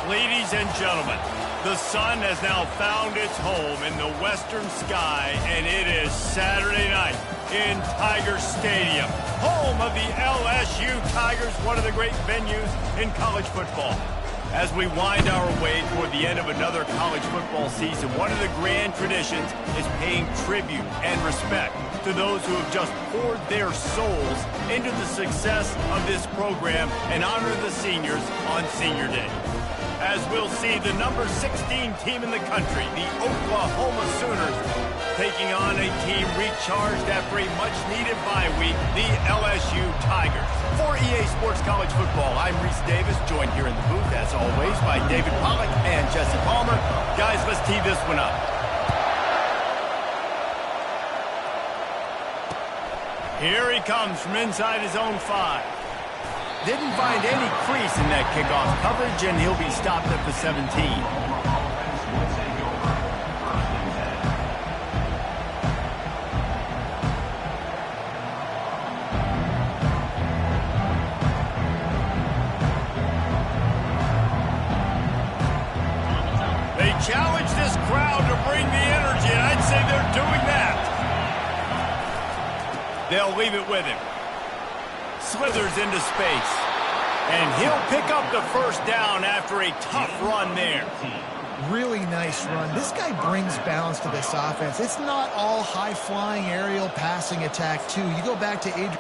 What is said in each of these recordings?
Ladies and gentlemen, the sun has now found its home in the western sky, and it is Saturday night in Tiger Stadium, home of the LSU Tigers, one of the great venues in college football. As we wind our way toward the end of another college football season, one of the grand traditions is paying tribute and respect to those who have just poured their souls into the success of this program and honor the seniors on Senior Day. As we'll see the number 16 team in the country, the Oklahoma Sooners, taking on a team recharged after a much-needed bye week, the LSU Tigers. For EA Sports College Football, I'm Reese Davis, joined here in the booth, as always, by David Pollack and Jesse Palmer. Guys, let's tee this one up. Here he comes from inside his own 5. Didn't find any crease in that kickoff coverage, and he'll be stopped at the 17. They challenge this crowd to bring the energy, and I'd say they're doing that. They'll leave it with him. Slithers into space, and he'll pick up the first down after a tough run there. Really nice run. This guy brings balance to this offense. It's not all high-flying aerial passing attack, too. You go back to Adrian.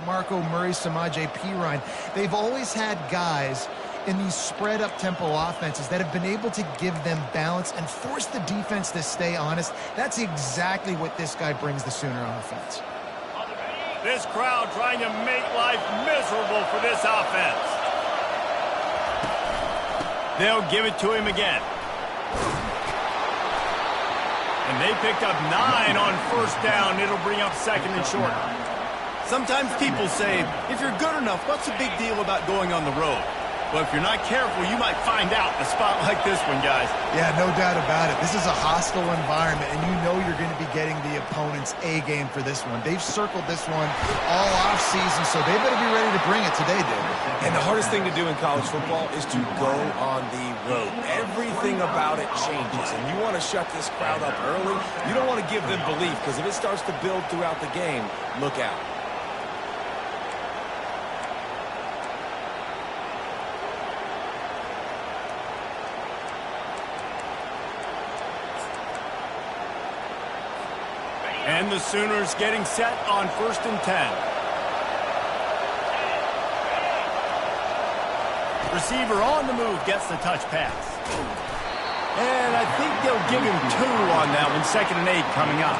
DeMarco Murray, Samaje Perine. They've always had guys in these spread-up tempo offenses that have been able to give them balance and force the defense to stay honest. That's exactly what this guy brings the Sooner offense. This crowd trying to make life miserable for this offense. They'll give it to him again. And they picked up 9 on first down. It'll bring up second and short. Sometimes people say, if you're good enough, what's the big deal about going on the road? Well, if you're not careful, you might find out in a spot like this one, guys. Yeah, no doubt about it. This is a hostile environment, and you know you're going to be getting the opponent's A game for this one. They've circled this one all offseason, so they better be ready to bring it today, David. And the hardest thing to do in college football is to go on the road. Everything about it changes, and you want to shut this crowd up early. You don't want to give them belief, because if it starts to build throughout the game, look out. And the Sooners getting set on 1st and 10. Receiver on the move gets the touch pass. And I think they'll give him 2 on that one. 2nd and 8 coming up.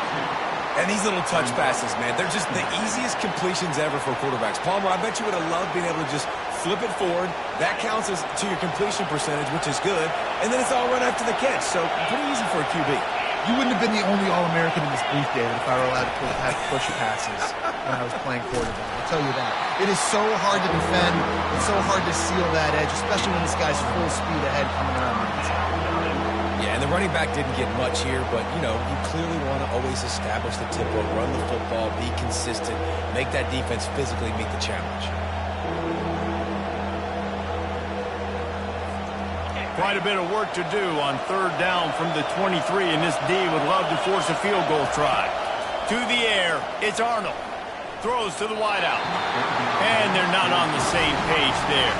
And these little touch passes, man, they're just the easiest completions ever for quarterbacks. Palmer, I bet you would have loved being able to just flip it forward. That counts as to your completion percentage, which is good. And then it's all right after the catch. So pretty easy for a QB. You wouldn't have been the only All-American in this booth, David, if I were allowed to have push passes when I was playing quarterback. I'll tell you that. It is so hard to defend. It's so hard to seal that edge, especially when this guy's full speed ahead coming around the inside. Yeah, and the running back didn't get much here, but, you know, you clearly want to always establish the tempo, run the football, be consistent, make that defense physically meet the challenge. Quite a bit of work to do on 3rd down from the 23, and this D would love to force a field goal try. To the air, it's Arnold. Throws to the wideout. And they're not on the same page there.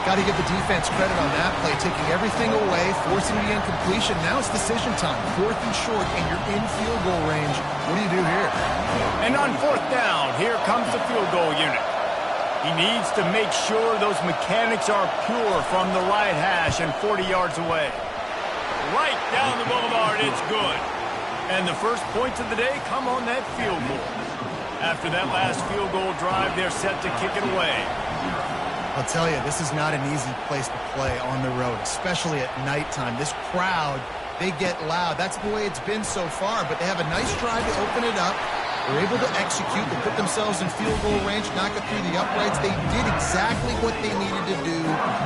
Got to give the defense credit on that play, taking everything away, forcing the incompletion. Now it's decision time. 4th and short, and you're in field goal range. What do you do here? And on 4th down, here comes the field goal unit. He needs to make sure those mechanics are pure from the right hash and 40 yards away. Right down the boulevard, it's good. And the first points of the day come on that field goal. After that last field goal drive, they're set to kick it away. A I'll tell you, this is not an easy place to play on the road, especially at nighttime. This crowd, they get loud. That's the way it's been so far, but they have a nice drive to open it up. They're able to execute. They put themselves in field goal range, knock it through the uprights. They did exactly what they needed to do,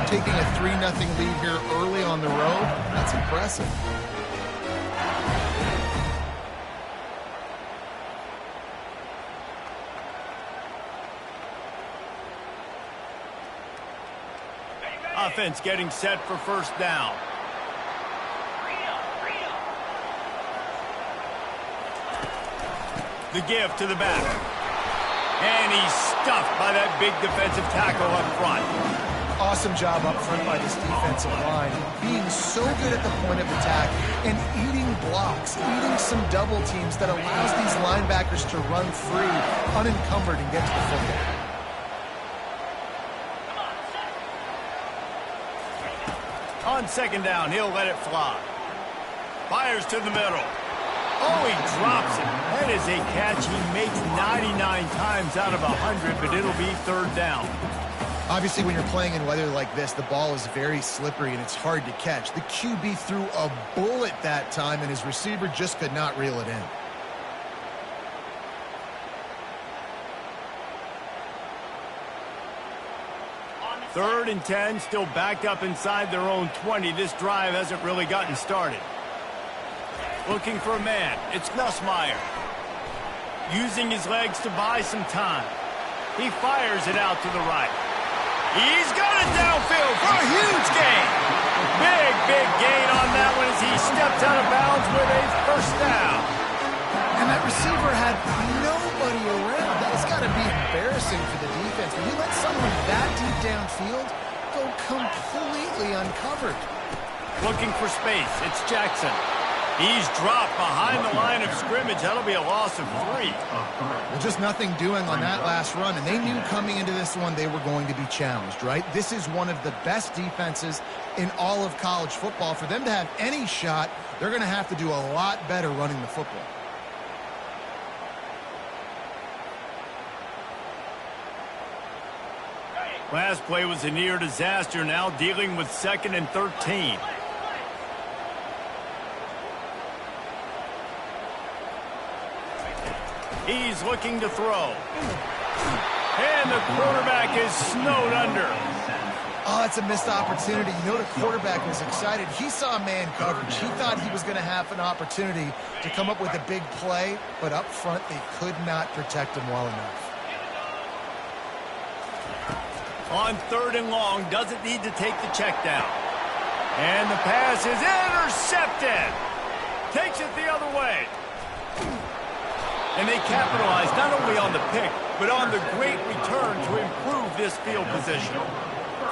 taking a 3-0 lead here early on the road. That's impressive. Offense getting set for first down. The give to the back. And he's stuffed by that big defensive tackle up front. Awesome job up front by this defensive line. Being so good at the point of attack and eating blocks, eating some double teams that allows these linebackers to run free, unencumbered, and get to the football. On second down, he'll let it fly. Fires to the middle. Oh, he drops it. That is a catch he makes 99 times out of 100, but it'll be third down. Obviously, when you're playing in weather like this, the ball is very slippery and it's hard to catch. The QB threw a bullet that time, and his receiver just could not reel it in. Third and 10, still backed up inside their own 20. This drive hasn't really gotten started. Looking for a man. It's Nussmeier. Using his legs to buy some time. He fires it out to the right. He's got it downfield for a huge gain. Big gain on that one as he steps out of bounds with a first down. And that receiver had nobody around. That's got to be embarrassing for the defense. When you let someone that deep downfield go completely uncovered. Looking for space. It's Jackson. He's dropped behind the line of scrimmage. That'll be a loss of 3. Well, just nothing doing on that last run, and they knew coming into this one they were going to be challenged, right? This is one of the best defenses in all of college football. For them to have any shot, they're going to have to do a lot better running the football. Last play was a near disaster, now dealing with 2nd and 13. He's looking to throw. And the quarterback is snowed under. Oh, that's a missed opportunity. You know the quarterback was excited. He saw man coverage. He thought he was going to have an opportunity to come up with a big play, but up front they could not protect him well enough. On 3rd and long, doesn't need to take the check down. And the pass is intercepted. Takes it the other way. And they capitalize not only on the pick, but on the great return to improve this field position.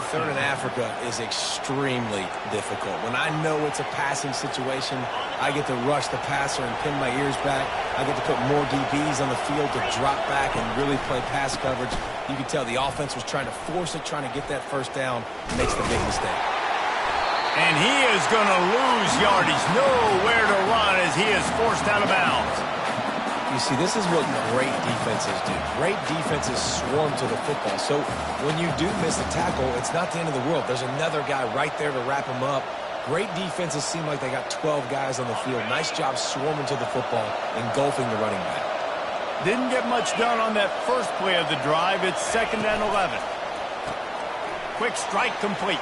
Third in Africa is extremely difficult. When I know it's a passing situation, I get to rush the passer and pin my ears back. I get to put more DBs on the field to drop back and really play pass coverage. You can tell the offense was trying to force it, trying to get that first down, makes the big mistake. And he is going to lose yardage. Nowhere to run as he is forced out of bounds. You see, this is what great defenses do. Great defenses swarm to the football. So when you do miss a tackle, it's not the end of the world. There's another guy right there to wrap him up. Great defenses seem like they got 12 guys on the field. Nice job swarming to the football, engulfing the running back. Didn't get much done on that first play of the drive. It's 2nd and 11. Quick strike complete.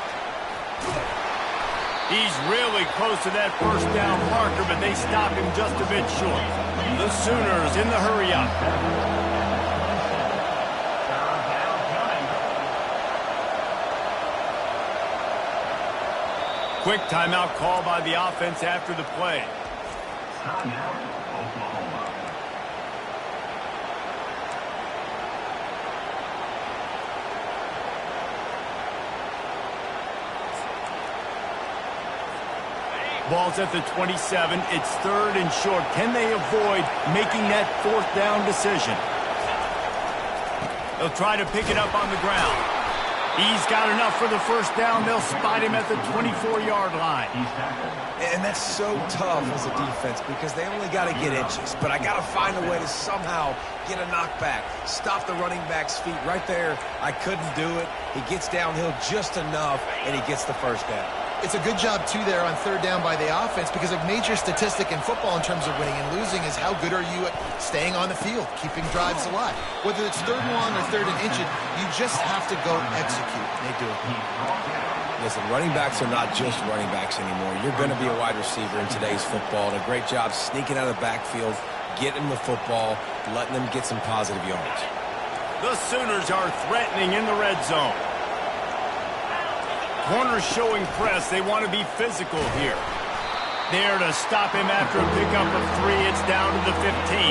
He's really close to that first down marker, but they stop him just a bit short. The Sooners in the hurry-up. Quick timeout call by the offense after the play. Ball's at the 27. It's 3rd and short. Can they avoid making that 4th down decision? They'll try to pick it up on the ground. He's got enough for the first down. They'll spot him at the 24-yard line. And that's so tough as a defense because they only got to get inches. But I got to find a way to somehow get a knockback, stop the running back's feet right there. I couldn't do it. He gets downhill just enough, and he gets the first down. It's a good job, too, there on third down by the offense because a major statistic in football in terms of winning and losing is how good are you at staying on the field, keeping drives alive. Whether it's third and long or third and inches, you just have to go execute. They do it. Listen, running backs are not just running backs anymore. You're going to be a wide receiver in today's football, and a great job sneaking out of the backfield, getting the football, letting them get some positive yards. The Sooners are threatening in the red zone. Corners showing press. They want to be physical here. There to stop him after a pickup of 3. It's down to the 15.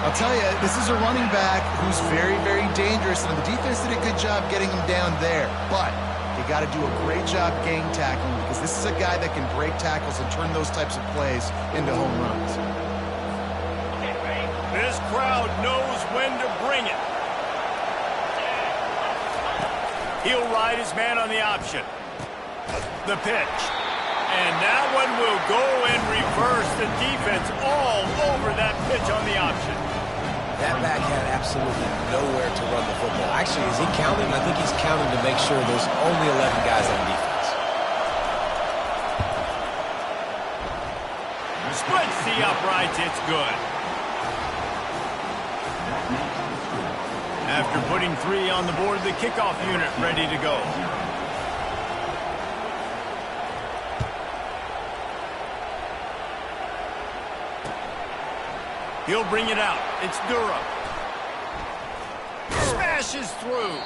I'll tell you, this is a running back who's very, very dangerous, and the defense did a good job getting him down there. But you got to do a great job gang tackling because this is a guy that can break tackles and turn those types of plays into home runs. This crowd knows when to bring it. He'll ride his man on the option. The pitch. And that one will go and reverse the defense all over that pitch on the option. That back had absolutely nowhere to run the football. Actually, is he counting? I think he's counting to make sure there's only 11 guys on defense. Splits the uprights. It's good. After putting 3 on the board, the kickoff unit ready to go. He'll bring it out. It's Durham. Smashes through.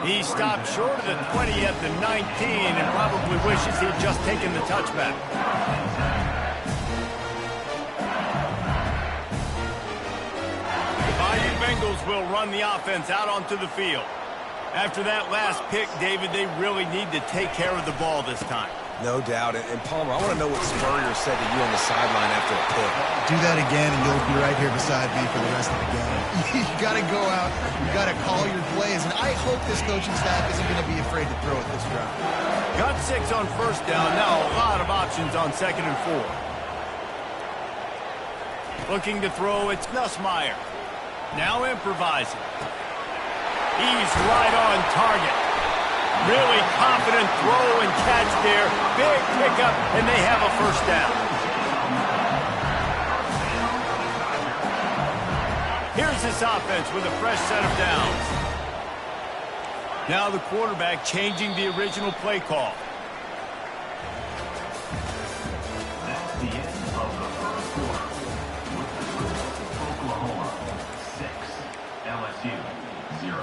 He stopped short of the 20 at the 19 and probably wishes he'd just taken the touchback. Bengals will run the offense out onto the field. After that last pick, David, they really need to take care of the ball this time. No doubt. And Palmer, I want to know what Spurrier said to you on the sideline after a pick. Do that again, and you'll be right here beside me for the rest of the game. You got to go out. You got to call your plays. And I hope this coaching staff isn't going to be afraid to throw at this drive. Got 6 on first down. Now a lot of options on 2nd and 4. Looking to throw, it's Nussmeier. Now improvising. He's right on target. Really confident throw and catch there. Big pickup, and they have a first down. Here's this offense with a fresh set of downs. Now the quarterback changing the original play call. That's the end of the first quarter. Oklahoma 6, LSU 0.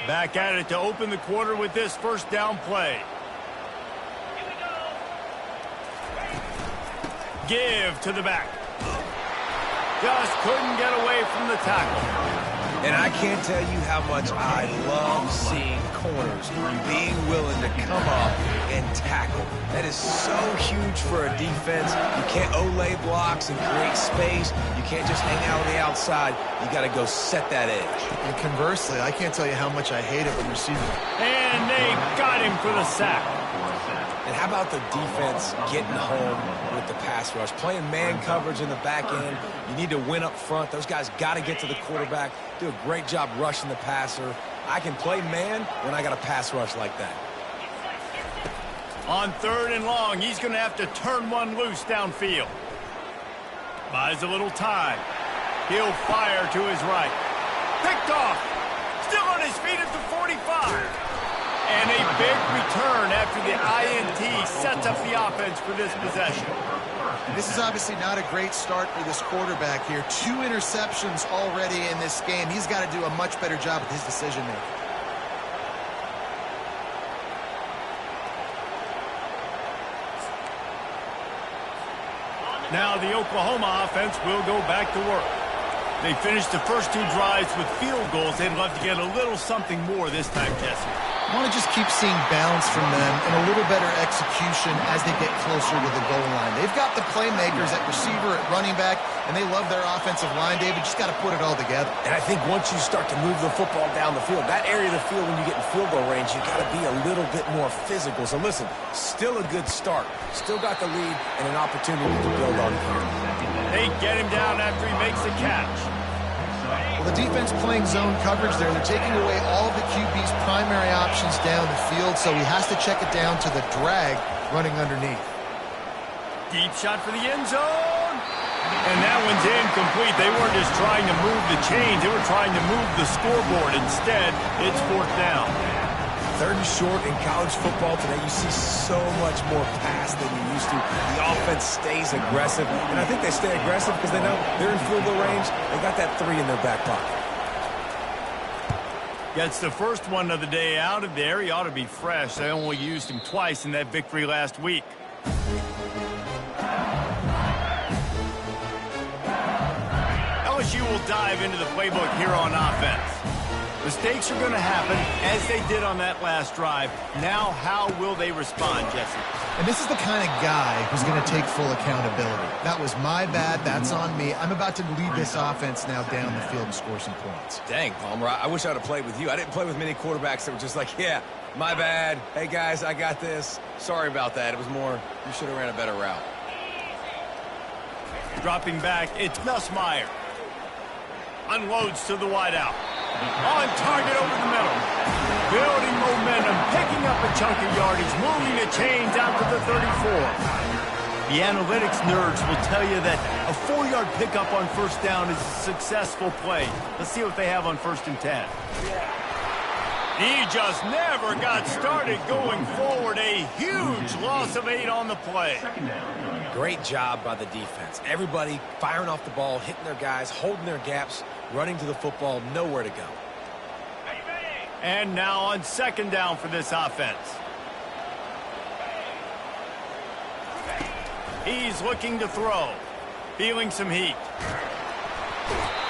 Back at it to open the quarter with this first down play. Give to the back. Just couldn't get away from the tackle. And I can't tell you how much I love seeing corners being willing to come up and tackle. That is so huge for a defense. You can't olay blocks and create space. You can't just hang out on the outside. You got to go set that edge. And conversely, I can't tell you how much I hate it when receiving. And they got him for the sack. And how about the defense getting home with the pass rush? Playing man coverage in the back end. You need to win up front. Those guys got to get to the quarterback. Do a great job rushing the passer. I can play man when I got a pass rush like that. On 3rd and long, he's going to have to turn one loose downfield. Buys a little time. He'll fire to his right. Picked off. Still on his feet at the 45. And a big return after the INT sets up the offense for this possession. This is obviously not a great start for this quarterback here. 2 interceptions already in this game. He's got to do a much better job with his decision-making. Now the Oklahoma offense will go back to work. They finished the first 2 drives with field goals. They'd love to get a little something more this time, Jesse. I want to just keep seeing balance from them and a little better execution as they get closer to the goal line. They've got the playmakers at receiver, at running back, and they love their offensive line, David. Just got to put it all together. And I think once you start to move the football down the field, that area of the field when you get in field goal range, you got to be a little bit more physical. So listen, still a good start. Still got the lead and an opportunity to build on here. They get him down after he makes the catch. Well, the defense playing zone coverage there. They're taking away all of the QB's primary options down the field, so he has to check it down to the drag running underneath. Deep shot for the end zone. And that one's incomplete. They weren't just trying to move the chains. They were trying to move the scoreboard. Instead, it's 4th down. 3rd and short in college football today. You see so much more pass than you used to. The offense stays aggressive, and I think they stay aggressive because they know they're in field goal range. They got that 3 in their back pocket. Gets the first one of the day out of there. He ought to be fresh. They only used him twice in that victory last week. LSU will dive into the playbook here on offense. Mistakes are going to happen, as they did on that last drive. Now, how will they respond, Jesse? And this is the kind of guy who's going to take full accountability. That was my bad. That's on me. I'm about to lead this offense now down the field and score some points. Dang, Palmer, I wish I would have played with you. I didn't play with many quarterbacks that were just like, yeah, my bad. Hey, guys, I got this. Sorry about that. It was more, you should have ran a better route. Dropping back, it's Nussmeier. Unloads to the wideout. On target over the middle. Building momentum, picking up a chunk of yardage, moving the chains out to the 34. The analytics nerds will tell you that a 4-yard pickup on 1st down is a successful play. Let's see what they have on 1st and 10. He just never got started going forward. A huge loss of 8 on the play. Great job by the defense. Everybody firing off the ball, hitting their guys, holding their gaps, running to the football, nowhere to go. And now on 2nd down for this offense. He's looking to throw. Feeling some heat.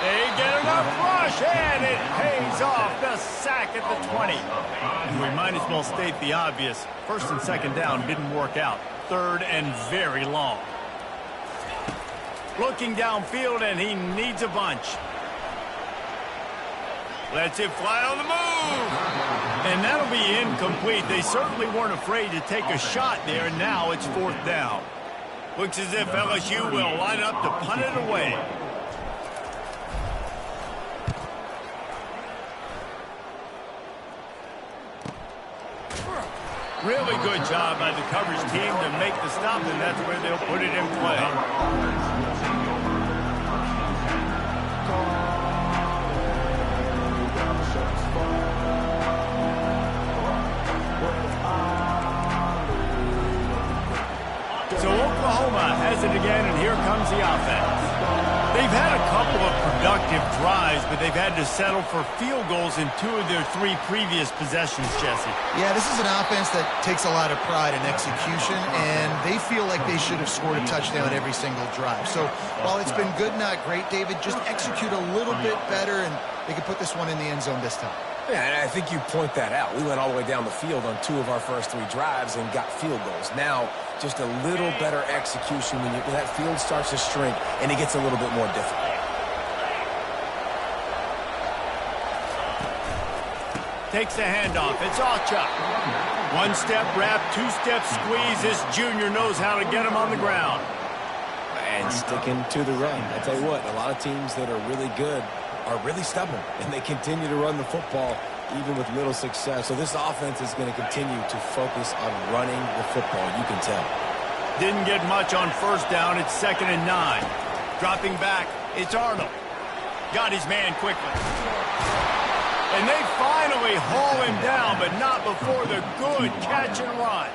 They get enough rush, and it pays off. The sack at the 20. And we might as well state the obvious. 1st and 2nd down didn't work out. 3rd and very long. Looking downfield, and he needs a bunch. Lets it fly on the move. And that'll be incomplete. They certainly weren't afraid to take a shot there. Now it's 4th down. Looks as if LSU will line up to punt it away. Really good job by the coverage team to make the stop, and that's where they'll put it in play. So Oklahoma has it again, and here comes the offense. They've had a couple of productive drives, but they've had to settle for field goals in 2 of their 3 previous possessions, Jesse. Yeah, this is an offense that takes a lot of pride in execution, and they feel like they should have scored a touchdown every single drive. So while it's been good, not great, David, just execute a little bit better, and they can put this one in the end zone this time. Yeah, and I think you point that out. We went all the way down the field on 2 of our first 3 drives and got field goals. Now, just a little better execution when that field starts to shrink and it gets a little bit more difficult. Takes the handoff. It's Ocha. 1-step wrap, 2-step squeeze. This junior knows how to get him on the ground. And sticking to the run. I tell you what, a lot of teams that are really good are really stubborn, and they continue to run the football even with little success. So this offense is going to continue to focus on running the football, you can tell. Didn't get much on 1st down. It's 2nd and 9. Dropping back, it's Arnold. Got his man quickly. And they finally haul him down, but not before the good catch and run.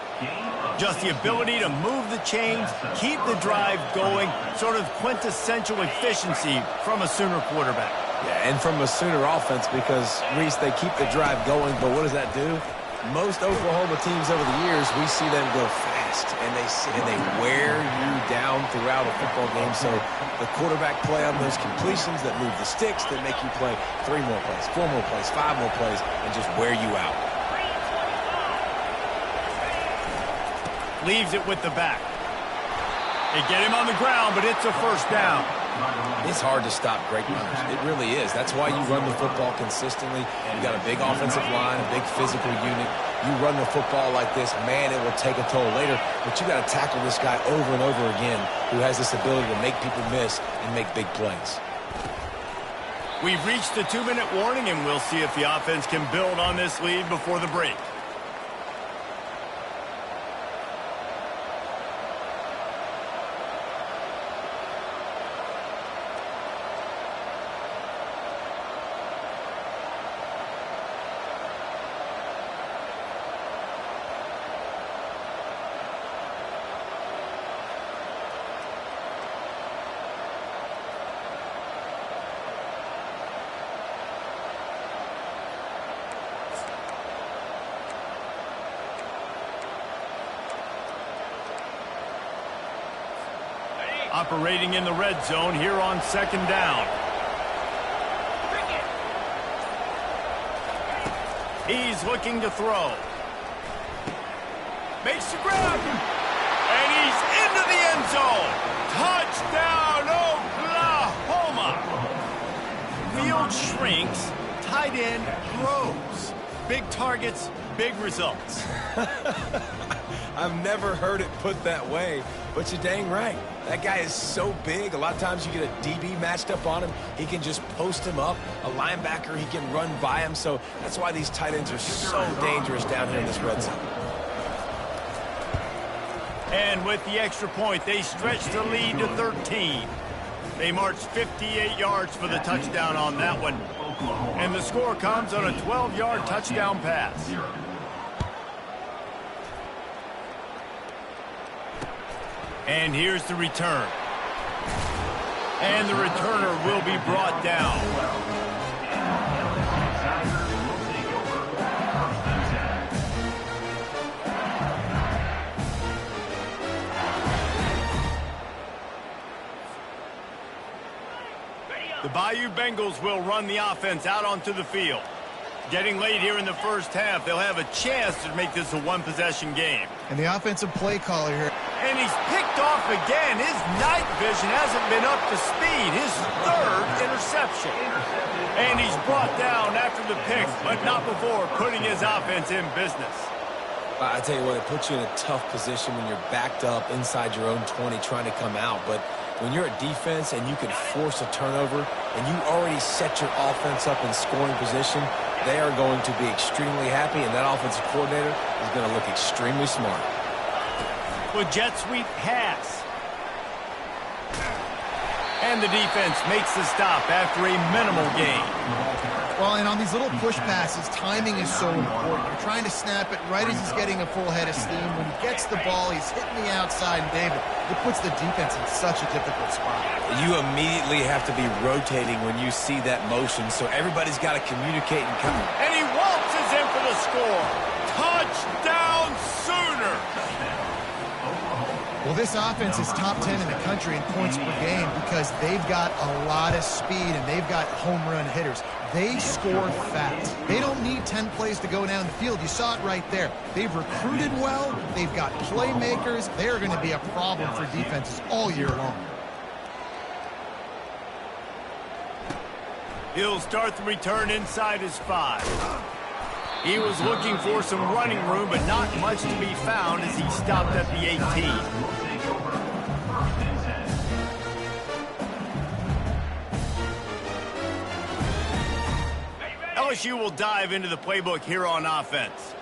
Just the ability to move the chains, keep the drive going, sort of quintessential efficiency from a Sooner quarterback. Yeah, and from a Sooner offense because, Reese, they keep the drive going, but what does that do? Most Oklahoma teams over the years, we see them go fast, and they wear you down throughout a football game. So the quarterback play on those completions that move the sticks, that make you play 3 more plays, 4 more plays, 5 more plays, and just wear you out. Leaves it with the back. They get him on the ground, but it's a first down. It's hard to stop great runners. It really is. That's why you run the football consistently. You got a big offensive line, a big physical unit. You run the football like this, man, it will take a toll later. But you got to tackle this guy over and over again who has this ability to make people miss and make big plays. We've reached the 2-minute warning, and we'll see if the offense can build on this lead before the break. Operating in the red zone here on second down. He's looking to throw. Makes the grab. And he's into the end zone. Touchdown, Oklahoma. Field shrinks. Tight end grows. Big targets, big results. I've never heard it put that way, but you're dang right. That guy is so big. A lot of times you get a DB matched up on him. He can just post him up. A linebacker, he can run by him. So that's why these tight ends are so dangerous down here in this red zone. And with the extra point, they stretch the lead to 13. They march 58 yards for the touchdown on that one. And the score comes on a 12-yard touchdown pass. And here's the return. And the returner will be brought down. The Bayou Bengals will run the offense out onto the field. Getting late here in the first half, they'll have a chance to make this a one-possession game. And the offensive play caller here. And he's picked off again. His night vision hasn't been up to speed. His third interception. And he's brought down after the pick, but not before putting his offense in business. I tell you what, it puts you in a tough position when you're backed up inside your own 20 trying to come out. But when you're a defense and you can force a turnover and you already set your offense up in scoring position, they are going to be extremely happy, and that offensive coordinator is going to look extremely smart. With jet sweep pass. And the defense makes the stop after a minimal gain. Well, and on these little push passes, timing is so important. You're trying to snap it right as he's getting a full head of steam. When he gets the ball, he's hitting the outside, and David, it puts the defense in such a difficult spot. You immediately have to be rotating when you see that motion, so everybody's got to communicate and come. And he waltzes in for the score. Touchdown Sooners! Well, this offense is top 10 in the country in points per game because they've got a lot of speed and they've got home run hitters. They score fast. They don't need 10 plays to go down the field. You saw it right there. They've recruited well. They've got playmakers. They're going to be a problem for defenses all year long. He'll start the return inside his 5. He was looking for some running room, but not much to be found as he stopped at the 18. LSU will dive into the playbook here on offense.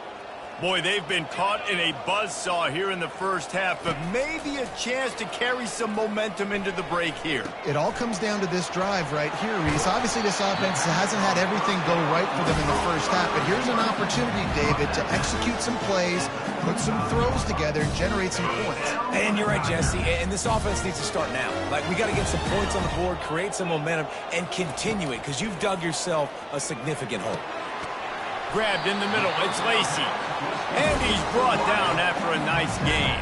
Boy, they've been caught in a buzzsaw here in the first half, but maybe a chance to carry some momentum into the break here. It all comes down to this drive right here, Reese. Obviously, this offense hasn't had everything go right for them in the first half, but here's an opportunity, David, to execute some plays, put some throws together, and generate some points. And you're right, Jesse, and this offense needs to start now. Like, we got to get some points on the board, create some momentum, and continue it, because you've dug yourself a significant hole. Grabbed in the middle, it's Lacey. And he's brought down after a nice gain.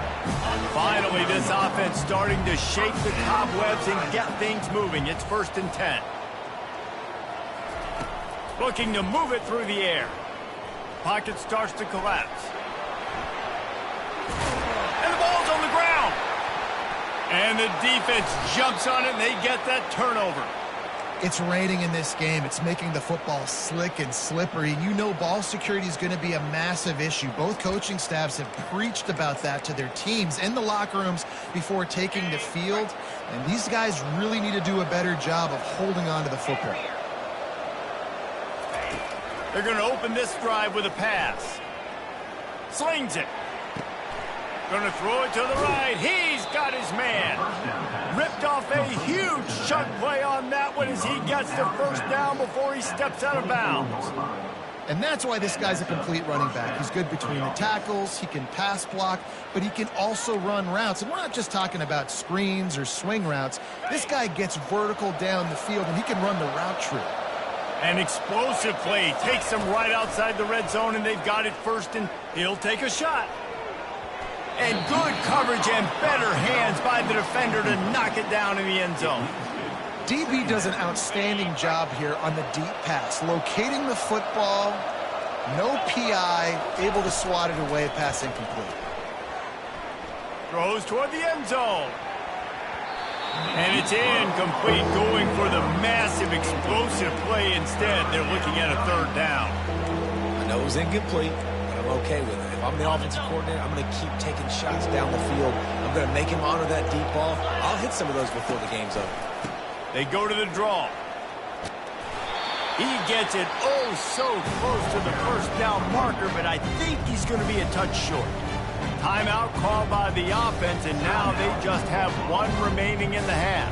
Finally, this offense starting to shake the cobwebs and get things moving. It's 1st and 10. Looking to move it through the air. Pocket starts to collapse. And the And the defense jumps on it, and they get that turnover. It's raining in this game. It's making the football slick and slippery. You know ball security is going to be a massive issue. Both coaching staffs have preached about that to their teams in the locker rooms before taking the field. And these guys really need to do a better job of holding on to the football. They're going to open this drive with a pass. Slings it. Going to throw it to the right. He's got his man. Ripped off a huge chunk play on that one as he gets the first down before he steps out of bounds. And that's why this guy's a complete running back. He's good between the tackles, he can pass block, but he can also run routes. And we're not just talking about screens or swing routes. This guy gets vertical down the field, and he can run the route tree. An explosive play takes him right outside the red zone, and they've got it first, and he'll take a shot. And good coverage and better hands by the defender to knock it down in the end zone. DB does an outstanding job here on the deep pass, locating the football, no PI, able to swat it away, pass incomplete. Throws toward the end zone. And it's incomplete, going for the massive explosive play instead. They're looking at a third down. I know it was incomplete, but I'm okay with it. If I'm the offensive coordinator, I'm going to keep taking shots down the field. I'm going to make him honor that deep ball. I'll hit some of those before the game's over. They go to the draw. He gets it oh so close to the first down marker, but I think he's going to be a touch short. Timeout called by the offense, and now they just have one remaining in the half.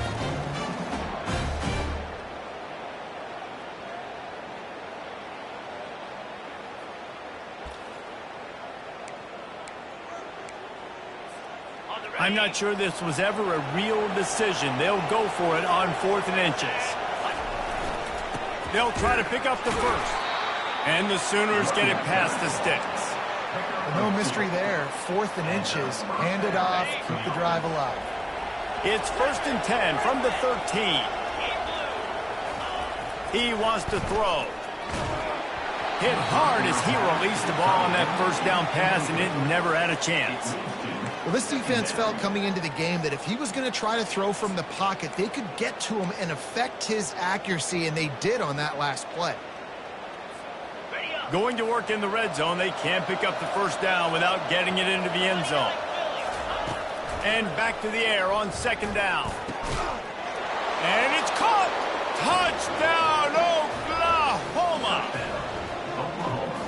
I'm not sure this was ever a real decision. They'll go for it on 4th and inches. They'll try to pick up the first. And the Sooners get it past the sticks. No mystery there. 4th and inches. Hand it off. Keep the drive alive. It's 1st and 10 from the 13. He wants to throw. Hit hard as he released the ball on that first down pass, and it never had a chance. Well, this defense felt coming into the game that if he was going to try to throw from the pocket, they could get to him and affect his accuracy, and they did on that last play. Going to work in the red zone, they can't pick up the first down without getting it into the end zone. And back to the air on 2nd down. And it's caught! Touchdown, Oklahoma!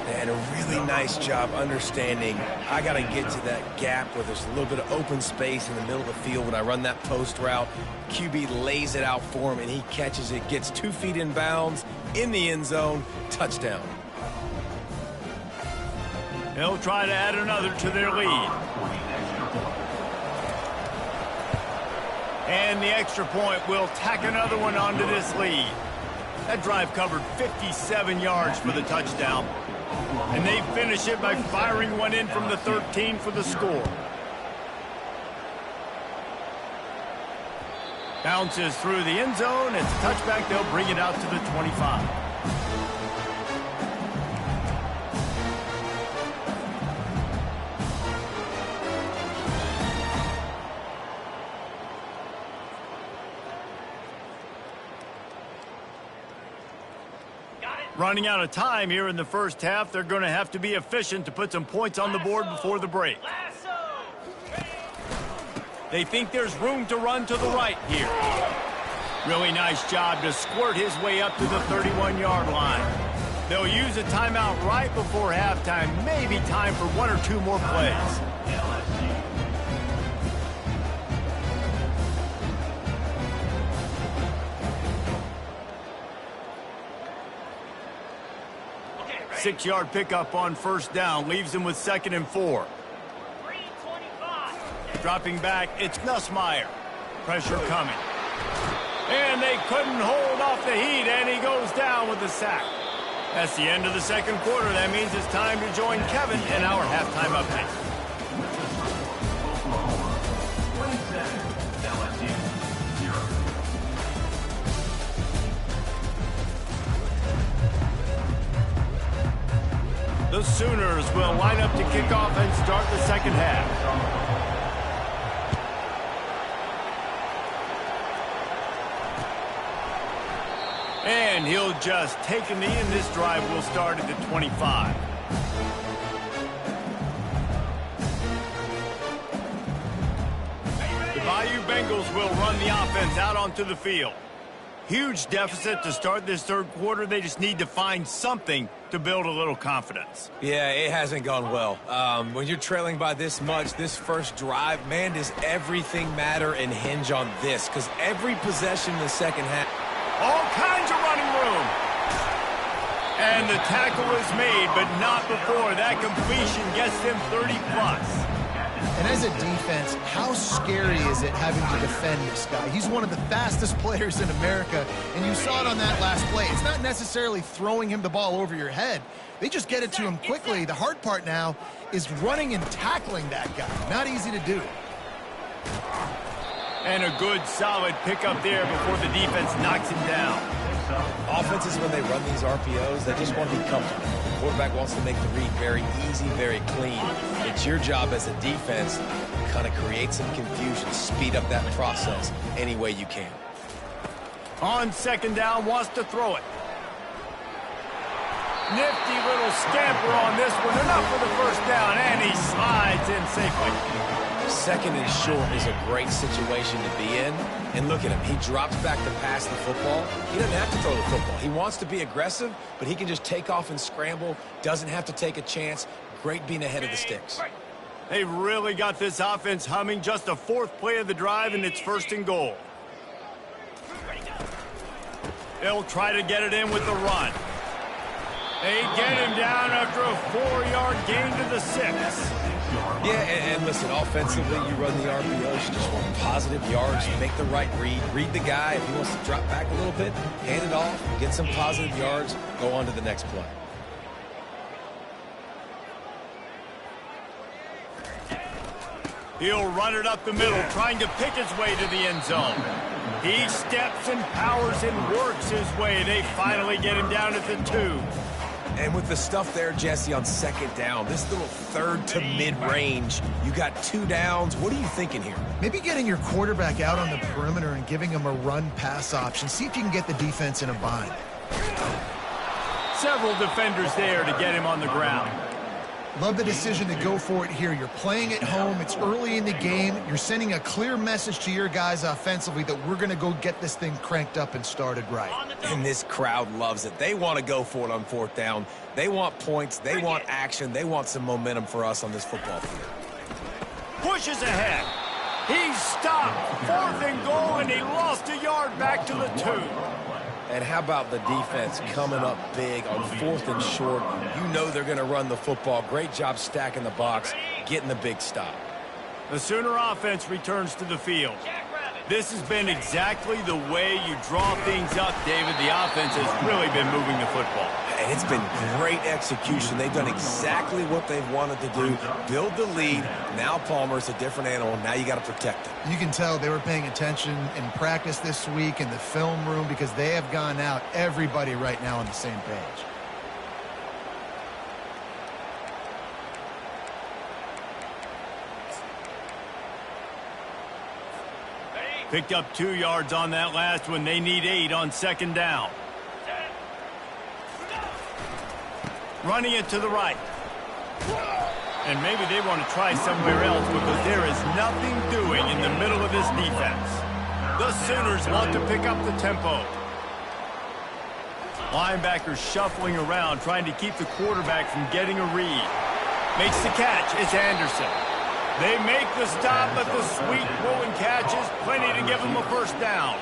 And a really nice job understanding I got to get to that gap where there's a little bit of open space in the middle of the field when I run that post route. QB lays it out for him, and he catches it, gets 2 feet in bounds, in the end zone, touchdown. They'll try to add another to their lead. And the extra point will tack another one onto this lead. That drive covered 57 yards for the touchdown. And they finish it by firing one in from the 13 for the score. Bounces through the end zone. It's a touchback. They'll bring it out to the 25. Running out of time here in the first half. They're going to have to be efficient to put some points on the board before the break. They think there's room to run to the right here. Really nice job to squirt his way up to the 31-yard line. They'll use a timeout right before halftime. Maybe time for 1 or 2 more plays. Six-yard pickup on first down leaves him with 2nd and 4. Dropping back, it's Nussmeier. Pressure coming. And they couldn't hold off the heat, and he goes down with the sack. That's the end of the second quarter. That means it's time to join Kevin in our halftime update. The Sooners will line up to kick off and start the second half. And he'll just take a knee, and this drive will start at the 25. The Bayou Bengals will run the offense out onto the field. Huge deficit to start this third quarter. They just need to find something to build a little confidence. Yeah, it hasn't gone well. When you're trailing by this much, this first drive, man, does everything matter and hinge on this? Because every possession in the second half. All kinds of running room. And the tackle is made, but not before that completion gets them 30+. And as a defense, how scary is it having to defend this guy? He's one of the fastest players in America, and you saw it on that last play. It's not necessarily throwing him the ball over your head. They just get it to him quickly. The hard part now is running and tackling that guy. Not easy to do. And a good, solid pickup there before the defense knocks him down. Offenses, when they run these RPOs, they just want to be comfortable. The quarterback wants to make the read very easy, very clean. It's your job as a defense to kind of create some confusion, speed up that process any way you can. On second down, wants to throw it. Nifty little scamper on this one. Enough for the first down, and he slides in safely. Second and short is a great situation to be in. And look at him. He drops back to pass the football. He doesn't have to throw the football. He wants to be aggressive, but he can just take off and scramble. Doesn't have to take a chance. Great being ahead of the sticks. They really got this offense humming. Just a fourth play of the drive, and it's 1st and goal. They'll try to get it in with the run. They get him down after a 4-yard gain to the 6. Yeah, and listen, offensively, you run the RPOs, you just want positive yards, make the right read the guy. If he wants to drop back a little bit, hand it off, get some positive yards, go on to the next play. He'll run it up the middle, trying to pick his way to the end zone. He steps and powers and works his way. They finally get him down at the 2. And with the stuff there, Jesse, on second down, this little third to mid-range, you got 2 downs. What are you thinking here? Maybe getting your quarterback out on the perimeter and giving him a run-pass option. See if you can get the defense in a bind. Several defenders there to get him on the ground. Love the decision to go for it here. You're playing at home. It's early in the game. You're sending a clear message to your guys offensively that we're going to go get this thing cranked up and started right. And this crowd loves it. They want to go for it on 4th down. They want points. They want action. They want some momentum for us on this football field. Pushes ahead. He's stopped. 4th and goal, and he lost a yard back to the 2. And how about the defense coming up big on 4th and short? You know they're going to run the football. Great job stacking the box, getting the big stop. The Sooner offense returns to the field. This has been exactly the way you draw things up, David. The offense has really been moving the football. And it's been great execution. They've done exactly what they've wanted to do. Build the lead. Now Palmer's a different animal. Now you got to protect him. You can tell they were paying attention in practice this week in the film room because they have gone out, everybody right now on the same page. Picked up 2 yards on that last one. They need 8 on second down. Running it to the right. And maybe they want to try somewhere else because there is nothing doing in the middle of this defense. The Sooners want to pick up the tempo. Linebackers shuffling around, trying to keep the quarterback from getting a read. Makes the catch. It's Anderson. They make the stop, but the sweet rolling catch is plenty to give them a first down.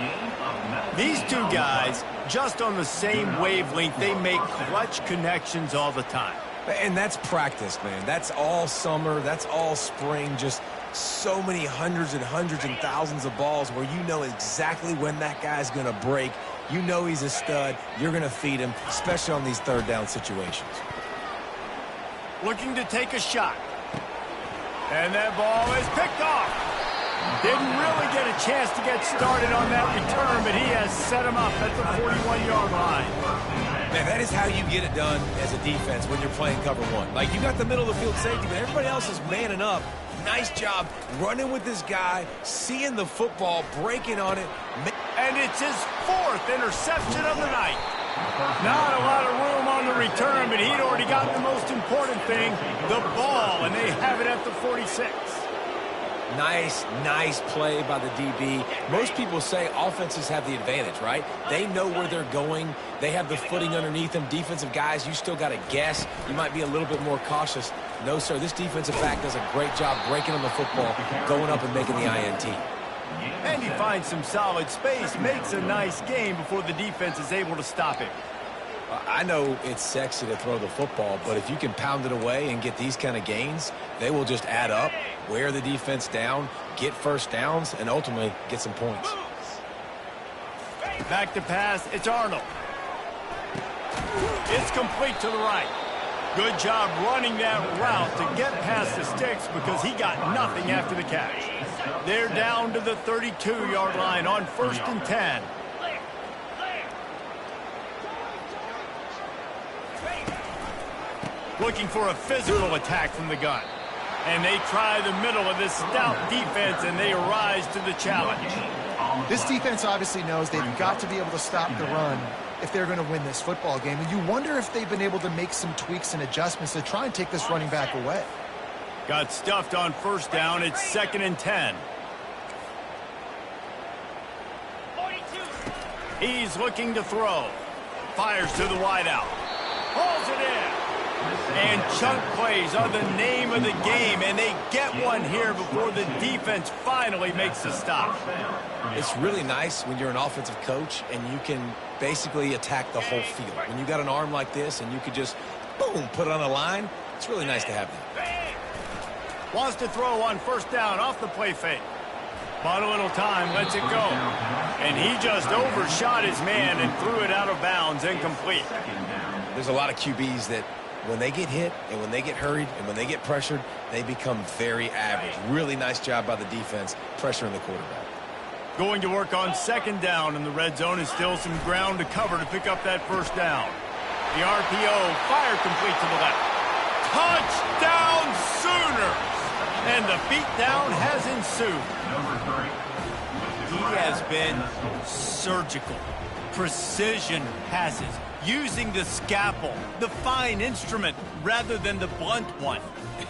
These 2 guys, just on the same wavelength, they make clutch connections all the time. And that's practice, man. That's all summer. That's all spring. Just so many hundreds and thousands of balls where you know exactly when that guy's going to break. You know he's a stud. You're going to feed him, especially on these third down situations. Looking to take a shot. And that ball is picked off. Didn't really get a chance to get started on that return, but he has set him up at the 41-yard line. Man, that is how you get it done as a defense when you're playing cover 1. Like, you got the middle of the field safety, but everybody else is manning up. Nice job running with this guy, seeing the football, breaking on it. And it's his 4th interception of the night. Not a lot of room on the return, but he'd already gotten the most important thing, the ball, and they have it at the 46. Nice play by the DB. Most people say offenses have the advantage, right? They know where they're going. They have the footing underneath them. Defensive guys, you still got to guess. You might be a little bit more cautious. No, sir, this defensive back does a great job breaking on the football, going up and making the INT. And he finds some solid space, makes a nice game before the defense is able to stop him. I know it's sexy to throw the football, but if you can pound it away and get these kind of gains, they will just add up, wear the defense down, get first downs, and ultimately get some points. Back to pass, it's Arnold. It's complete to the right. Good job running that route to get past the sticks because he got nothing after the catch. They're down to the 32-yard line on 1st and 10. Looking for a physical attack from the gun. And they try the middle of this stout defense, and they rise to the challenge. This defense obviously knows they've got to be able to stop the run if they're going to win this football game. And you wonder if they've been able to make some tweaks and adjustments to try and take this running back away. Got stuffed on 1st down. It's 2nd and 10. He's looking to throw. Fires to the wideout. Pulls it in. And chunk plays are the name of the game, and they get one here before the defense finally makes the stop. It's really nice when you're an offensive coach and you can basically attack the whole field. When you got an arm like this and you could just, boom, put it on a line, it's really nice to have that. Wants to throw on 1st down off the play fake. Bought a little time, lets it go. And he just overshot his man and threw it out of bounds, incomplete. There's a lot of QBs that when they get hit and when they get hurried and when they get pressured, they become very average. Really nice job by the defense pressuring the quarterback. Going to work on 2nd down in the red zone, and still some ground to cover to pick up that 1st down. The RPO, fire complete to the left. Touchdown Sooners! And the beatdown has ensued. He has been surgical. Precision passes. Using the scalpel, the fine instrument, rather than the blunt one.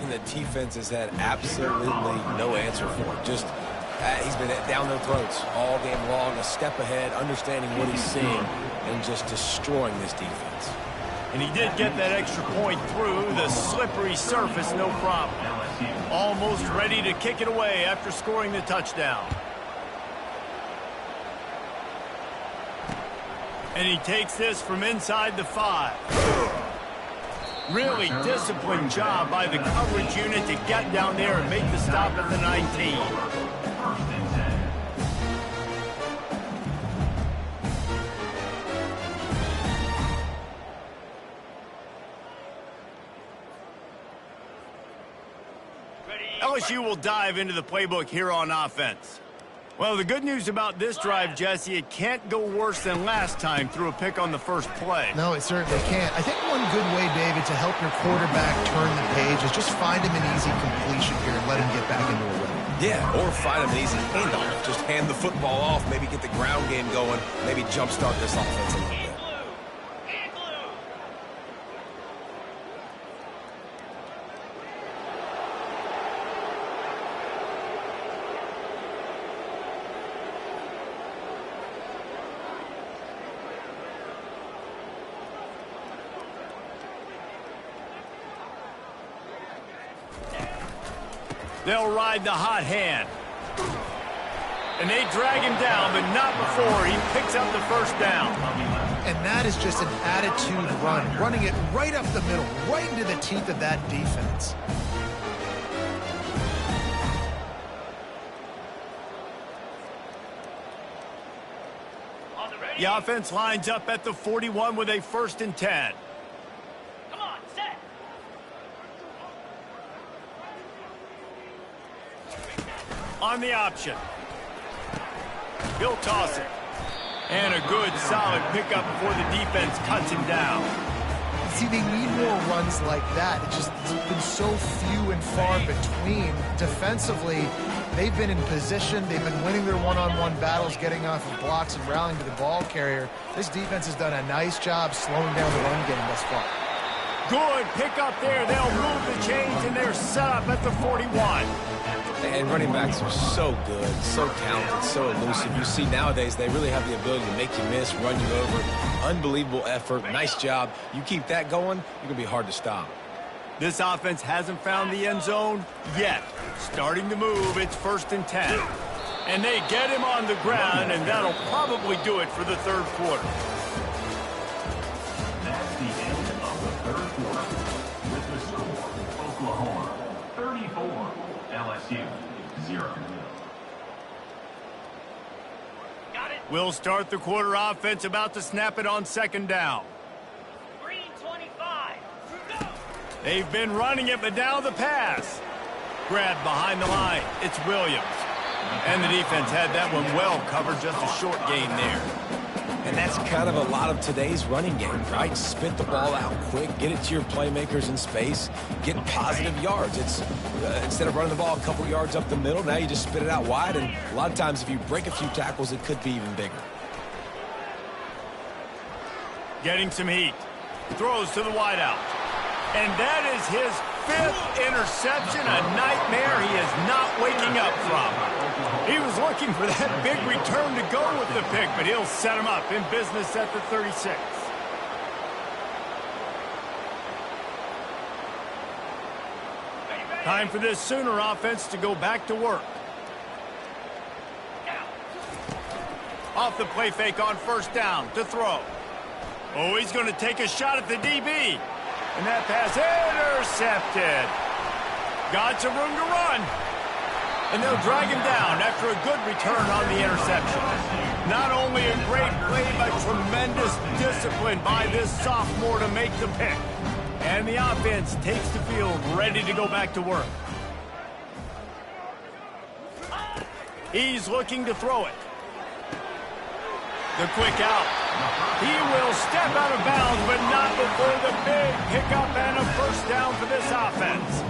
And the defense has had absolutely no answer for it. Just, he's been down their throats all game long, a step ahead, understanding what he's seeing, and just destroying this defense. And he did get that extra point through the slippery surface, no problem. Almost ready to kick it away after scoring the touchdown. And he takes this from inside the 5. Really disciplined job by the coverage unit to get down there and make the stop at the 19. LSU will dive into the playbook here on offense. Well, the good news about this drive, Jesse, it can't go worse than last time through a pick on the 1st play. No, it certainly can't. I think one good way, David, to help your quarterback turn the page is just find him an easy completion here and let him get back into a rhythm. Yeah, or find him an easy handoff. Just hand the football off, maybe get the ground game going, maybe jumpstart this offense a little bit. They'll ride the hot hand. And they drag him down, but not before he picks up the 1st down. And that is just an attitude run, running it right up the middle, right into the teeth of that defense. The offense lines up at the 41 with a 1st and 10. On the option. He'll toss it. And a good, solid pickup before the defense cuts him down. See, they need more runs like that. It's been so few and far between. Defensively, they've been in position. They've been winning their one-on-one battles, getting off of blocks and rallying to the ball carrier. This defense has done a nice job slowing down the run game thus far. Good pick up there. They'll move the chains, and they're set up at the 41. And running backs are so good, so talented, so elusive. You see nowadays they really have the ability to make you miss, run you over. Unbelievable effort. Nice job. You keep that going, you're going to be hard to stop. This offense hasn't found the end zone yet. Starting to move, it's 1st and 10. And they get him on the ground, and that'll probably do it for the third quarter. That's the end of the third quarter. With the score, Oklahoma 34, LSU 0. We'll start the quarter. Offense about to snap it on 2nd down. Green 25. Go. They've been running it, but now the pass. Grabbed behind the line. It's Williams. And the defense had that one well covered. Just a short gain there. And that's kind of a lot of today's running game, right? Spit the ball out quick, get it to your playmakers in space, get positive yards. It's instead of running the ball a couple yards up the middle, now you just spit it out wide, and a lot of times if you break a few tackles, it could be even bigger. Getting some heat. Throws to the wideout. And that is his 5th interception, a nightmare he is not waking up from. He was looking for that big return to go with the pick, but he'll set him up in business at the 36. Time for this Sooner offense to go back to work. Off the play fake on 1st down to throw. Oh, he's going to take a shot at the DB. And that pass intercepted. Got some room to run. And they'll drag him down after a good return on the interception. Not only a great play, but tremendous discipline by this sophomore to make the pick. And the offense takes the field ready to go back to work. He's looking to throw it. The quick out. He will step out of bounds, but not before the big pickup and a 1st down for this offense.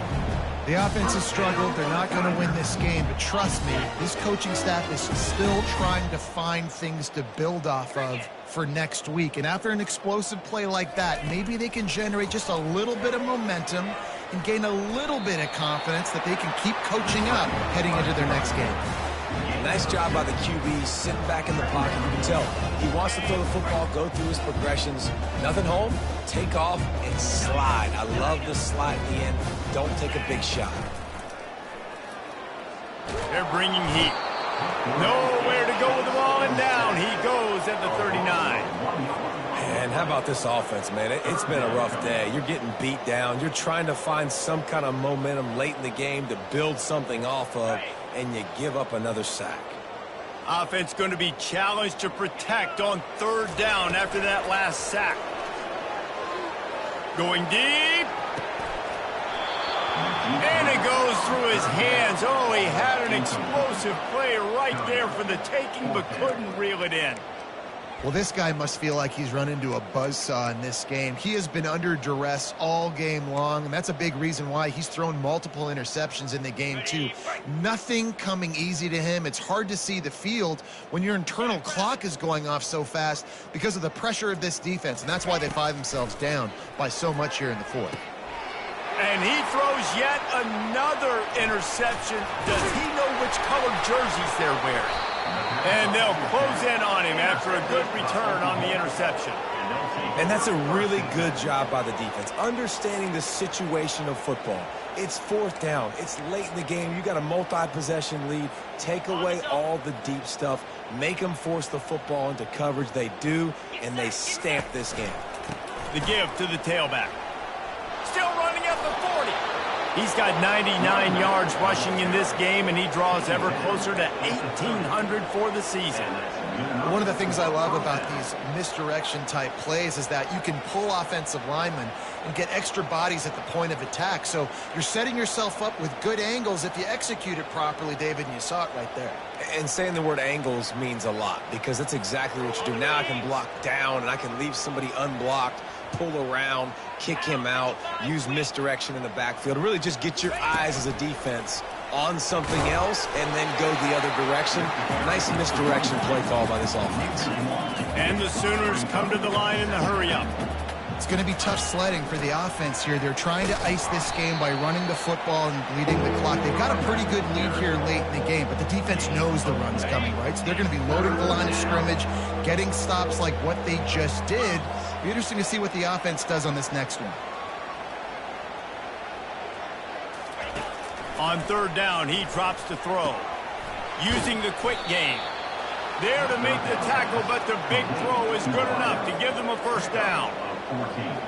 The offense has struggled. They're not going to win this game, but trust me, this coaching staff is still trying to find things to build off of for next week. And after an explosive play like that, maybe they can generate just a little bit of momentum and gain a little bit of confidence that they can keep coaching up heading into their next game. Nice job by the QB, sitting back in the pocket. You can tell he wants to throw the football, go through his progressions. Nothing home, take off, and slide. I love the slide at the end. Don't take a big shot. They're bringing heat. Nowhere to go with the ball, and down he goes at the 39. And how about this offense, man? It's been a rough day. You're getting beat down. You're trying to find some kind of momentum late in the game to build something off of, and you give up another sack. Offense going to be challenged to protect on 3rd down after that last sack. Going deep. And it goes through his hands. Oh, he had an explosive play right there for the taking, but couldn't reel it in. Well, this guy must feel like he's run into a buzzsaw in this game. He has been under duress all game long, and that's a big reason why he's thrown multiple interceptions in the game, too. Nothing coming easy to him. It's hard to see the field when your internal clock is going off so fast because of the pressure of this defense, and that's why they find themselves down by so much here in the 4th. And he throws yet another interception. Does he know which colored jerseys they're wearing? And they'll close in on him after a good return on the interception. And that's a really good job by the defense, understanding the situation of football. It's 4th down. It's late in the game. You got a multi-possession lead. Take away all the deep stuff. Make them force the football into coverage. They do, and they stamp this game. The give to the tailback. Still running at the 40. He's got 99 yards rushing in this game, and he draws ever closer to 1,800 for the season. One of the things I love about these misdirection type plays is that you can pull offensive linemen and get extra bodies at the point of attack. So you're setting yourself up with good angles if you execute it properly, David, and you saw it right there. And saying the word angles means a lot because that's exactly what you do. Now I can block down and I can leave somebody unblocked, pull around, kick him out, use misdirection in the backfield. Really just get your eyes as a defense on something else and then go the other direction. Nice misdirection play call by this offense. And the Sooners come to the line in the hurry-up. It's going to be tough sledding for the offense here. They're trying to ice this game by running the football and bleeding the clock. They've got a pretty good lead here late in the game, but the defense knows the run's coming, right? So they're going to be loading the line of scrimmage, getting stops like what they just did. It'll be interesting to see what the offense does on this next one. On third down, he drops to throw. Using the quick game. There to make the tackle, but the big throw is good enough to give them a first down.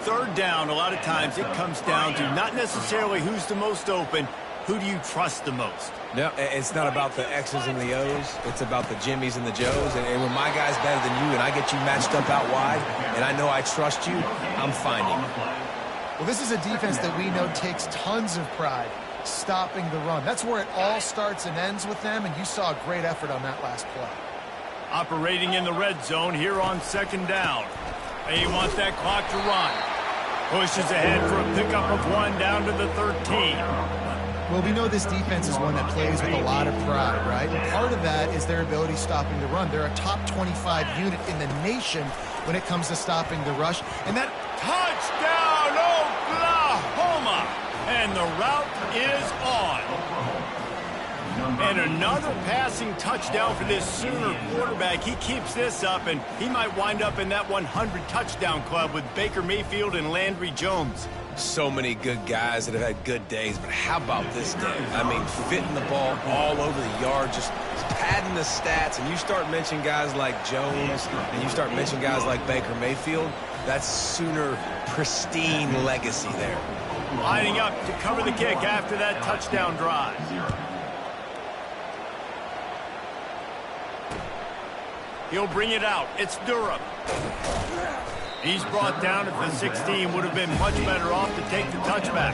Third down, a lot of times it comes down to not necessarily who's the most open, who do you trust the most? No, it's not about the X's and the O's. It's about the Jimmys and the Joes. And when my guy's better than you and I get you matched up out wide and I know I trust you, I'm finding you. Well, this is a defense that we know takes tons of pride stopping the run. That's where it all starts and ends with them, and you saw a great effort on that last play. Operating in the red zone here on second down. He wants that clock to run. Pushes ahead for a pickup of 1 down to the 13. Well, we know this defense is one that plays with a lot of pride, right? And part of that is their ability stopping the run. They're a top 25 unit in the nation when it comes to stopping the rush. And that Touchdown, Oklahoma! And the route is on. And another passing touchdown for this Sooner quarterback. He keeps this up, and he might wind up in that 100 touchdown club with Baker Mayfield and Landry Jones. So many good guys that have had good days, but how about this day? I mean, fitting the ball all over the yard, just padding the stats, and you start mentioning guys like Jones, and you start mentioning guys like Baker Mayfield, that's Sooner pristine legacy there. Lining up to cover the kick after that touchdown drive. He'll bring it out. It's Durham. He's brought down at the 16. Would have been much better off to take the touchback.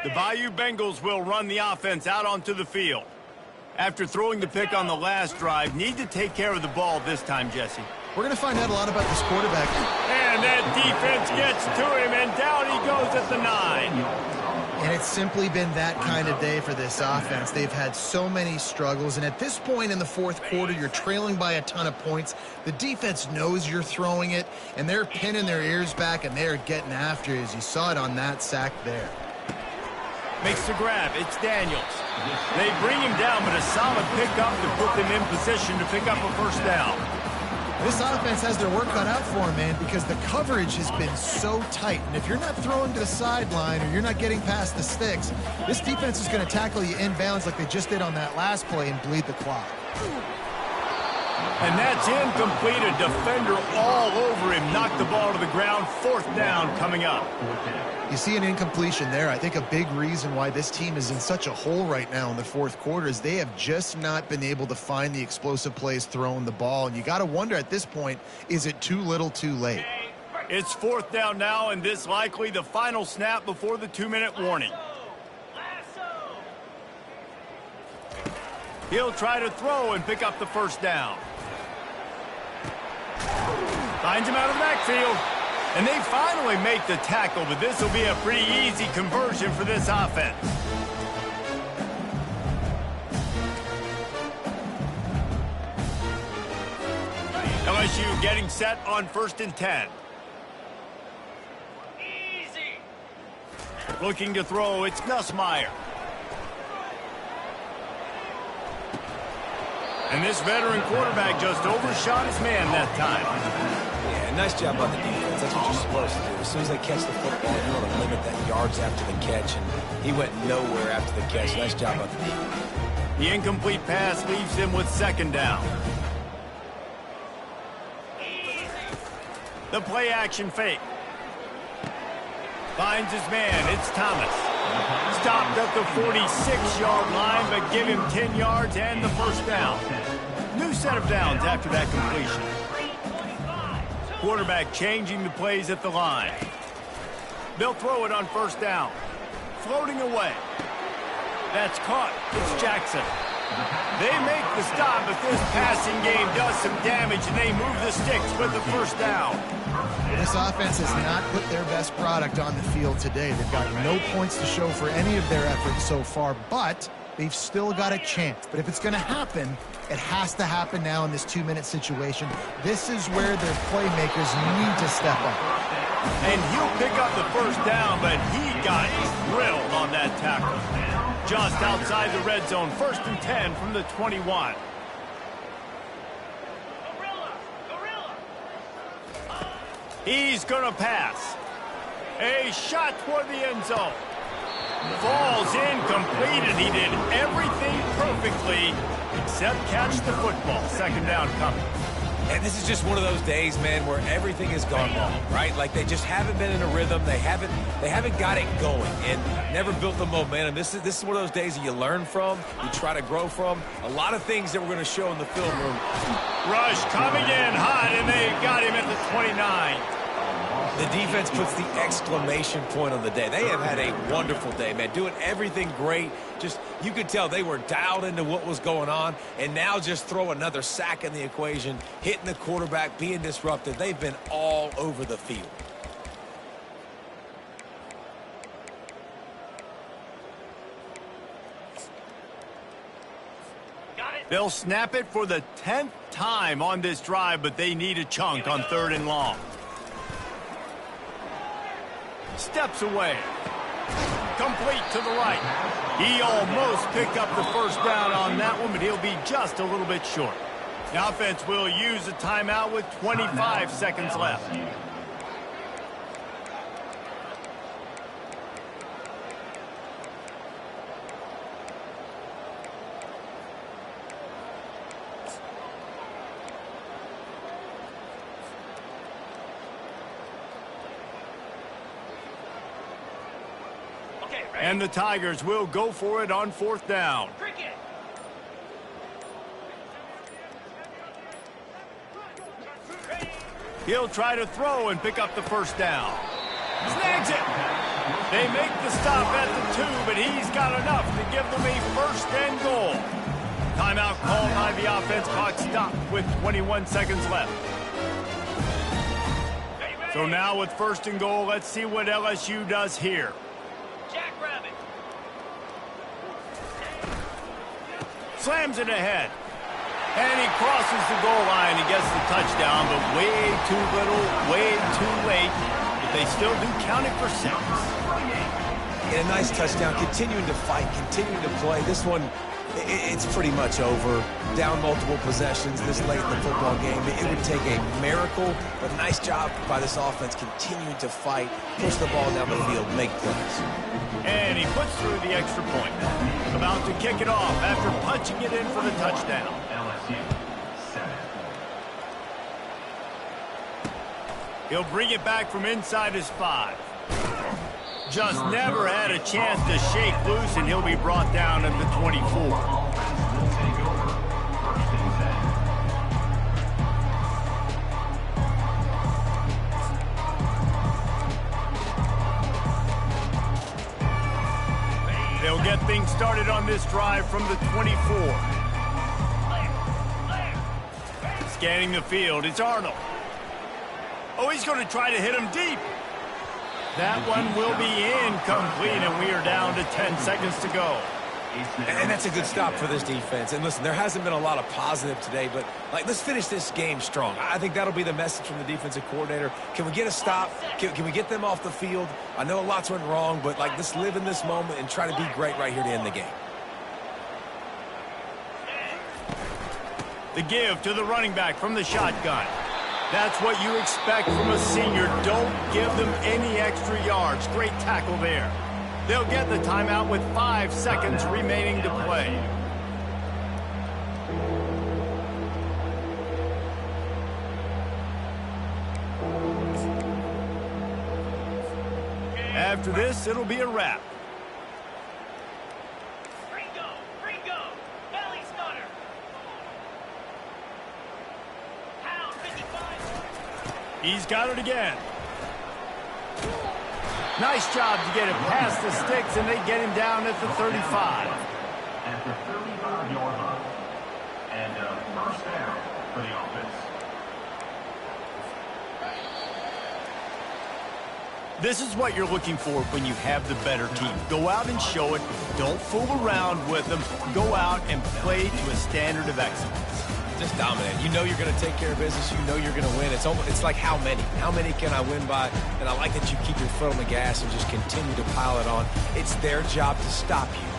The Bayou Bengals will run the offense out onto the field. After throwing the pick on the last drive, need to take care of the ball this time, Jesse. we're going to find out a lot about this quarterback. And that defense gets to him, and down he goes at the 9. And it's simply been that kind of day for this offense. They've had so many struggles, and at this point in the fourth quarter, you're trailing by a ton of points. The defense knows you're throwing it, and they're pinning their ears back, and they're getting after it, as you saw it on that sack there. Makes the grab. It's Daniels. They bring him down, but a solid pickup to put them in position to pick up a first down. This offense has their work cut out for them, man, because the coverage has been so tight. And if you're not throwing to the sideline or you're not getting past the sticks, this defense is going to tackle you inbounds like they just did on that last play and bleed the clock. And that's incomplete. A defender all over him. Knocked the ball to the ground. Fourth down coming up. You see an incompletion there. I think a big reason why this team is in such a hole right now in the fourth quarter is they have just not been able to find the explosive plays throwing the ball. And you got to wonder at this point, is it too little too late? It's fourth down now, and this likely the final snap before the 2-minute warning. He'll try to throw and pick up the first down. Finds him out of the backfield. And they finally make the tackle, but this will be a pretty easy conversion for this offense. LSU getting set on 1st and 10. Easy. Looking to throw, it's Nussmeier. And this veteran quarterback just overshot his man that time. Yeah, nice job on the defense. That's what you're supposed to do. As soon as they catch the football, you want to limit that yards after the catch, and he went nowhere after the catch. Nice job on the defense. The incomplete pass leaves him with 2nd down. The The play action fake. Finds his man. It's Thomas. Stopped at the 46-yard line, but give him 10 yards and the first down. New set of downs after that completion. Quarterback changing the plays at the line. They'll throw it on first down. Floating away. That's caught. It's Jackson. They make the stop, but this passing game does some damage, and they move the sticks with the first down. This offense has not put their best product on the field today. They've got no points to show for any of their efforts so far, but they've still got a chance. But if it's going to happen, it has to happen now in this 2-minute situation. This is where their playmakers need to step up. And he'll pick up the first down, but he got drilled on that tackle. Just outside the red zone, 1st and 10 from the 21. He's going to pass. A shot toward the end zone. Falls incomplete, and he did everything perfectly except catch the football. 2nd down coming. And this is just one of those days, man, where everything has gone wrong, right? Like they just haven't been in a rhythm. They haven't got it going and never built the momentum. This is one of those days that you learn from, you try to grow from. A lot of things that we're going to show in the film room. Rush coming in hot, and they got him at the 29. The defense puts the exclamation point on the day. They have had a wonderful day, man, doing everything great. Just, you could tell they were dialed into what was going on, and now just throw another sack in the equation, hitting the quarterback, being disruptive. They've been all over the field. They'll snap it for the 10th time on this drive, but they need a chunk on 3rd and long. Steps away. Complete to the right. He almost picked up the first down on that one, but he'll be just a little bit short. The offense will use a timeout with 25 seconds left. And the Tigers will go for it on 4th down. He'll try to throw and pick up the first down. Snags it. They make the stop at the 2, but he's got enough to give them a 1st and goal. Timeout called by the offense. Clock stopped with 21 seconds left. So now with 1st and goal, let's see what LSU does here. Slams it ahead. And he crosses the goal line and gets the touchdown, but way too little, way too late. But they still do count it for 6. And a nice touchdown, continuing to fight, continuing to play. This one, it's pretty much over. Down multiple possessions this late in the football game. It would take a miracle, but nice job by this offense continuing to fight, push the ball down the field, make plays. And he puts through the extra point. About to kick it off after punching it in for the touchdown. LSU 7. He'll bring it back from inside his 5. Just never had a chance to shake loose, and he'll be brought down at the 24. They'll get things started on this drive from the 24. Scanning the field, it's Arnold. Oh, he's going to try to hit him deep. That one will be incomplete, and we are down to 10 seconds to go. And that's a good stop for this defense. And listen, there hasn't been a lot of positive today, but let's finish this game strong. I think that'll be the message from the defensive coordinator. Can we get a stop? Can we get them off the field? I know lots went wrong, but let's live in this moment and try to be great right here to end the game. The give to the running back from the shotgun. That's what you expect from a senior. Don't give them any extra yards. Great tackle there. They'll get the timeout with 5 seconds remaining to play. after this, it'll be a wrap. Ringo, belly stunner. Pound 55. He's got it again. Nice job to get it past the sticks, and they get him down at the 35. At the 35-yard line. And first down for the offense. This is what you're looking for when you have the better team. Go out and show it. Don't fool around with them. Go out and play to a standard of excellence. Just dominate. You know you're going to take care of business. You know you're going to win. It's like how many? How many can I win by? And I like that you keep your foot on the gas and just continue to pile it on. It's their job to stop you.